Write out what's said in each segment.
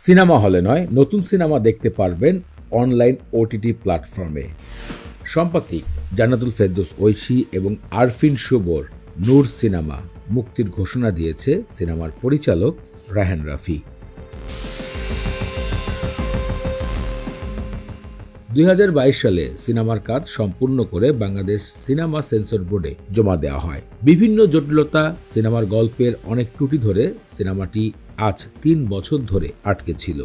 Cinema হলে নয়, নতুন সিনেমা দেখতে পারবেন অনলাইন ওটিটি প্ল্যাটফর্মে। সম্পাদিক জান্নাতুল ফেরদৌস ঐশী এবং আরফিন শুভর নূর সিনেমা মুক্তির ঘোষণা দিয়েছে সিনেমার পরিচালক রায়হান রাফি। 2022 সালে সিনেমার কাজ সম্পূর্ণ করে বাংলাদেশ সিনেমা সেন্সর বোর্ডে জমা দেওয়া হয়। বিভিন্ন জটিলতা, সিনেমার গল্পের অনেক ত্রুটি ধরে সিনেমাটি আজ 3 বছর ধরে আটকে ছিল।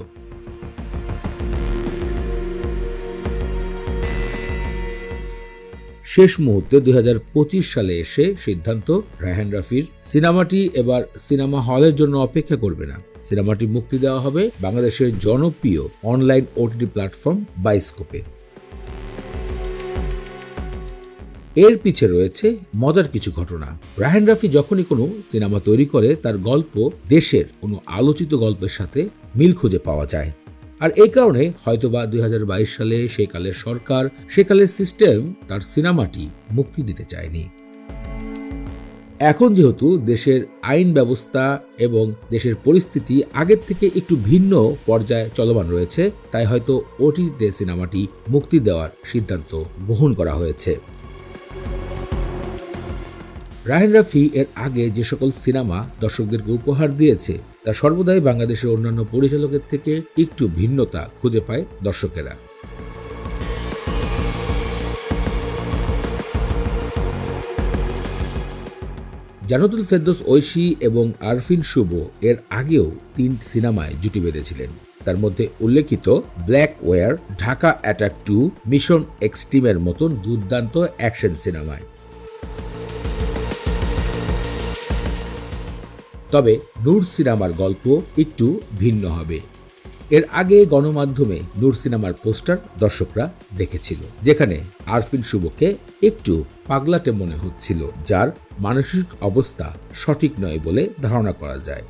শেষ মুহূর্তে 2025 সালে এসে সিদ্ধান্ত রায়হান রাফির, সিনেমাটি এবার সিনেমা হলের জন্য অপেক্ষা করবে না। সিনেমাটি মুক্তি দেওয়া হবে বাংলাদেশের জনপ্রিয় অনলাইন ওটিটি প্ল্যাটফর্ম বায়োস্কোপে। এর পিছে রয়েছে মজার কিছু ঘটনা। রায়হান রাফি যখনই কোনো সিনেমা তৈরি করে, তার গল্প দেশের কোনো আলোচিত গল্পের সাথে মিল খুঁজে পাওয়া যায়। আর এই কারণে হয়তোবা 2022 সালে সেকালের সরকার, সেকালের সিস্টেম তার সিনেমাটি মুক্তি দিতে চায়নি। এখন যেহেতু দেশের আইন ব্যবস্থা এবং দেশের পরিস্থিতি আগের থেকে একটু ভিন্ন পর্যায়ে চলমান রয়েছে, তাই হয়তো ওটিটিতে সিনেমাটি মুক্তি দেওয়ার সিদ্ধান্ত গ্রহণ করা হয়েছে। রায়হান রাফি এর আগে যে সকল সিনেমা দর্শকদেরকে উপহার দিয়েছে, তা সর্বদাই বাংলাদেশের অন্যান্য পরিচালকের থেকে একটু ভিন্নতা খুঁজে পায় দর্শকেরা। জান্নাতুল ফেরদৌস ঐশী এবং আরফিন শুভ এর আগেও 3 সিনেমায় জুটি বেঁধেছিলেন। তার মধ্যে উল্লেখিত ব্ল্যাক ওয়্যার, ঢাকা অ্যাটাক 2, মিশন এক্সট্রিমের মতন দুর্দান্ত অ্যাকশন সিনেমায়। তবে নূর সিনেমার গল্প একটু ভিন্ন হবে। এর আগে গণমাধ্যমে নূর সিনেমার পোস্টার দর্শকরা দেখেছিল, যেখানে আরফিন শুভকে একটু পাগলাটে মনে হচ্ছিল, যার মানসিক অবস্থা সঠিক নয় বলে ধারণা করা যায়।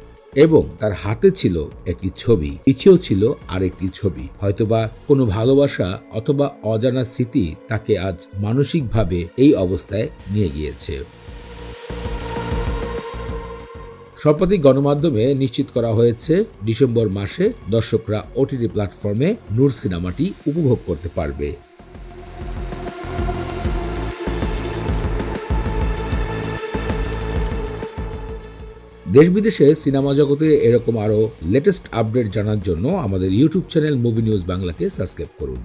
এবং তার হাতে ছিল একটি ছবি, পিছেও ছিল আরেকটি ছবি। হয়তোবা কোনো ভালোবাসা অথবা অজানা স্মৃতি তাকে আজ মানসিকভাবে এই অবস্থায় নিয়ে গিয়েছে। সম্প্রতি গণমাধ্যমে নিশ্চিত করা হয়েছে, ডিসেম্বর মাসে দর্শকরা ওটিটি প্ল্যাটফর্মে নূর সিনেমাটি উপভোগ করতে পারবে। দেশ বিদেশে সিনেমা জগতে এরকম আরও লেটেস্ট আপডেট জানার জন্য আমাদের ইউটিউব চ্যানেল মুভি নিউজ বাংলাকে সাবস্ক্রাইব করুন।